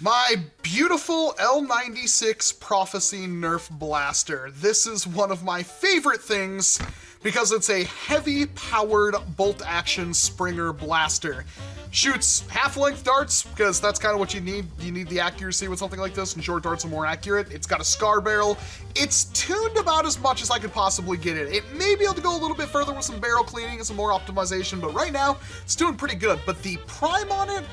My beautiful L96 Prophecy Nerf Blaster. This is one of my favorite things because it's a heavy-powered bolt-action Springer blaster. Shoots half-length darts, because that's kind of what you need. You need the accuracy with something like this, and short darts are more accurate. It's got a scar barrel. It's tuned about as much as I could possibly get it. It may be able to go a little bit further with some barrel cleaning and some more optimization, but right now, it's doing pretty good. But the prime on it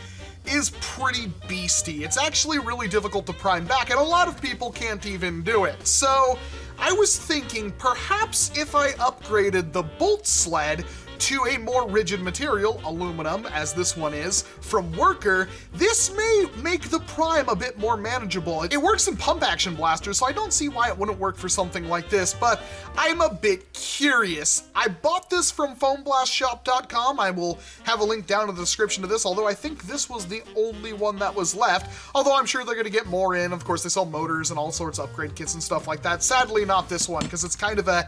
is pretty beastie. It's actually really difficult to prime back, and a lot of people can't even do it. So I was thinking perhaps if I upgraded the Boltsled to a more rigid material, aluminum, as this one is, from Worker, this may make the prime a bit more manageable. It works in pump action blasters, so I don't see why it wouldn't work for something like this, but I'm a bit curious. I bought this from foamblastshop.com. I will have a link down in the description to this, although I think this was the only one that was left, although I'm sure they're gonna get more in. Of course, they sell motors and all sorts of upgrade kits and stuff like that. Sadly, not this one, because it's kind of a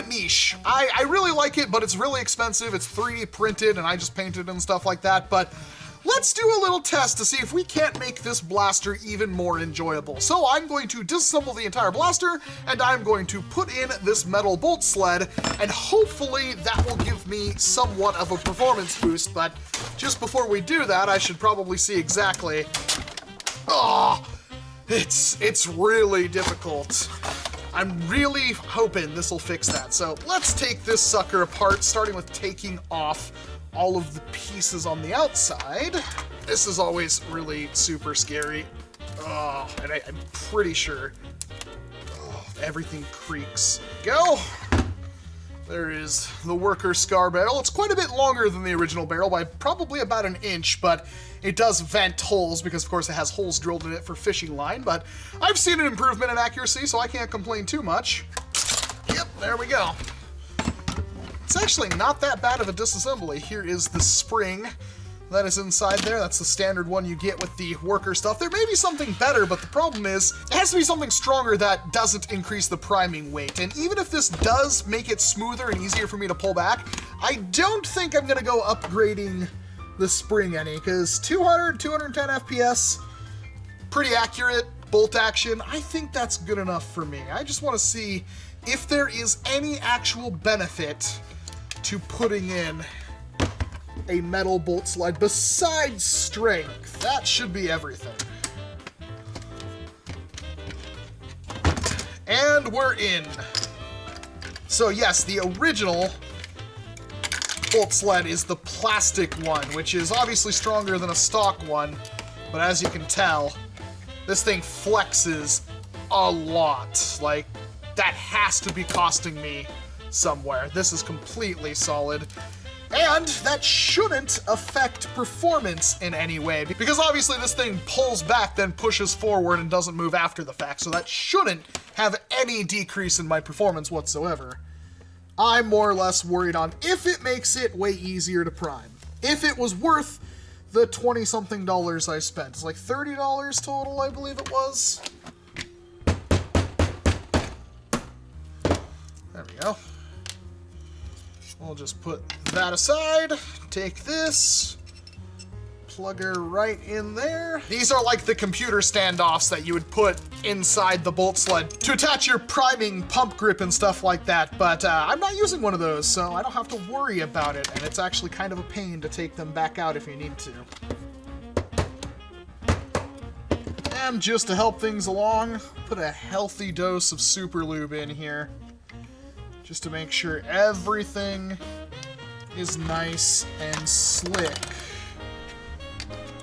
niche. I really like it, but it's really expensive. It's 3D printed, and I just painted and stuff like that, but let's do a little test to see if we can't make this blaster even more enjoyable. So I'm going to disassemble the entire blaster, and I'm going to put in this metal bolt sled, and hopefully that will give me somewhat of a performance boost, but just before we do that, I should probably see exactly... Oh, it's really difficult. I'm really hoping this will fix that. So let's take this sucker apart, starting with taking off all of the pieces on the outside. This is always really super scary. Oh, and I'm pretty sure everything creaks. Go! There is the Worker scar barrel. It's quite a bit longer than the original barrel by probably about an inch, but it does vent holes because, of course, it has holes drilled in it for fishing line, but I've seen an improvement in accuracy, so I can't complain too much. Yep, there we go. It's actually not that bad of a disassembly. Here is the spring that is inside there. That's the standard one you get with the Worker stuff. There may be something better, but the problem is it has to be something stronger that doesn't increase the priming weight. And even if this does make it smoother and easier for me to pull back, I don't think I'm gonna go upgrading the spring any, because 210 FPS, pretty accurate, bolt action, I think that's good enough for me. I just want to see if there is any actual benefit to putting in a metal bolt sled besides strength. That should be everything. And we're in. So yes, the original bolt sled is the plastic one, which is obviously stronger than a stock one, but as you can tell, this thing flexes a lot. Like, that has to be costing me somewhere. This is completely solid. And that shouldn't affect performance in any way, because obviously this thing pulls back, then pushes forward and doesn't move after the fact, so that shouldn't have any decrease in my performance whatsoever. I'm more or less worried on if it makes it way easier to prime. If it was worth the 20-something dollars I spent. It's like $30 total, I believe it was. There we go. We'll just put that aside, take this, plug her right in there. These are like the computer standoffs that you would put inside the bolt sled to attach your priming pump grip and stuff like that, but I'm not using one of those, so I don't have to worry about it, and it's actually kind of a pain to take them back out if you need to. And just to help things along, put a healthy dose of super lube in here, just to make sure everything is nice and slick.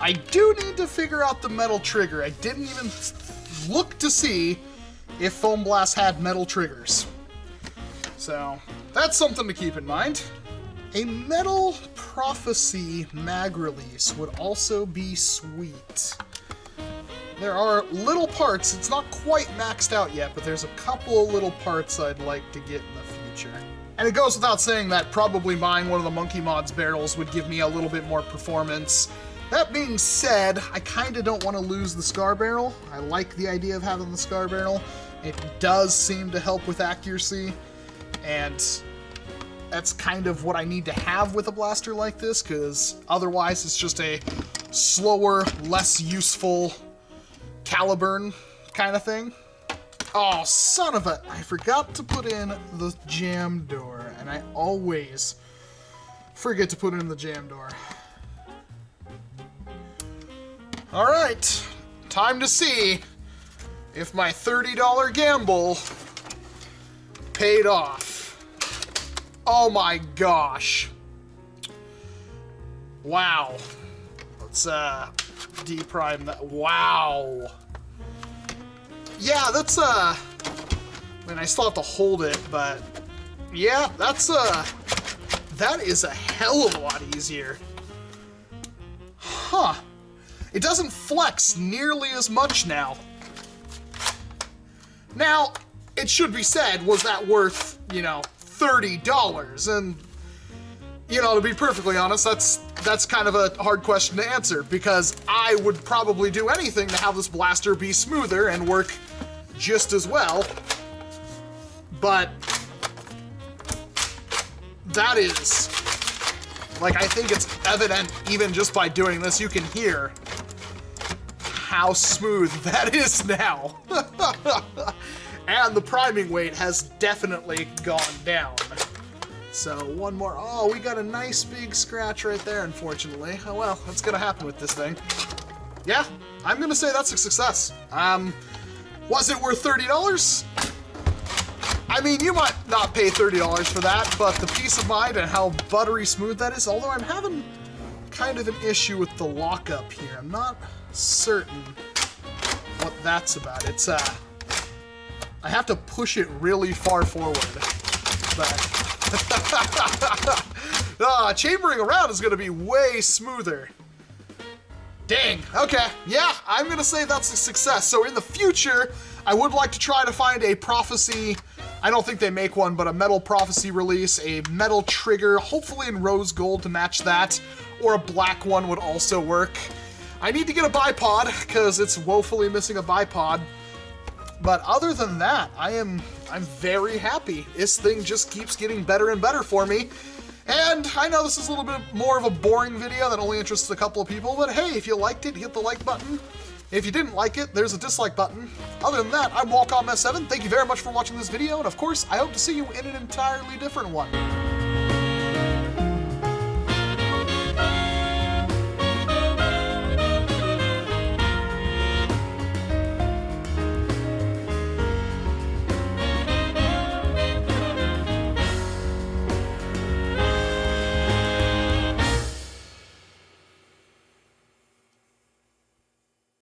I do need to figure out the metal trigger. I didn't even look to see if Foam Blast had metal triggers. So that's something to keep in mind. A metal Prophecy mag release would also be sweet. There are little parts, it's not quite maxed out yet, but there's a couple of little parts I'd like to get in the future. And it goes without saying that probably buying one of the Monkey Mods barrels would give me a little bit more performance. That being said, I kind of don't want to lose the scar barrel. I like the idea of having the scar barrel. It does seem to help with accuracy, and that's kind of what I need to have with a blaster like this, because otherwise it's just a slower, less useful Caliburn kind of thing. Oh, son of a... I forgot to put in the jam door, and I always forget to put in the jam door. All right, time to see if my $30 gamble paid off. Oh my gosh. Wow. Let's deprime that. Wow. Yeah, that's I mean, I still have to hold it, but yeah, that's that is a hell of a lot easier. Huh. It doesn't flex nearly as much now. Now, it should be said, was that worth, you know, $30? And, you know, to be perfectly honest, that's kind of a hard question to answer, because I would probably do anything to have this blaster be smoother and work just as well. But that is, like, I think it's evident even just by doing this, you can hear how smooth that is now. And the priming weight has definitely gone down. So one more. Oh, we got a nice big scratch right there, unfortunately. Oh well, that's gonna happen with this thing. Yeah, I'm gonna say that's a success. Was it worth $30? I mean, you might not pay $30 for that, but the peace of mind and how buttery smooth that is, although I'm having kind of an issue with the lockup here. I'm not certain what that's about. It's, I have to push it really far forward, but chambering around is gonna be way smoother. Dang, okay, yeah, I'm gonna say that's a success. So in the future, I would like to try to find a Prophecy, I don't think they make one, but a metal Prophecy release, a metal trigger, hopefully in rose gold to match that, or a black one would also work. I need to get a bipod, because it's woefully missing a bipod. But other than that, I'm very happy. This thing just keeps getting better and better for me. And I know this is a little bit more of a boring video that only interests a couple of people, but hey, if you liked it, hit the like button. If you didn't like it, there's a dislike button. Other than that, I'm Walcom S7. Thank you very much for watching this video, and of course, I hope to see you in an entirely different one.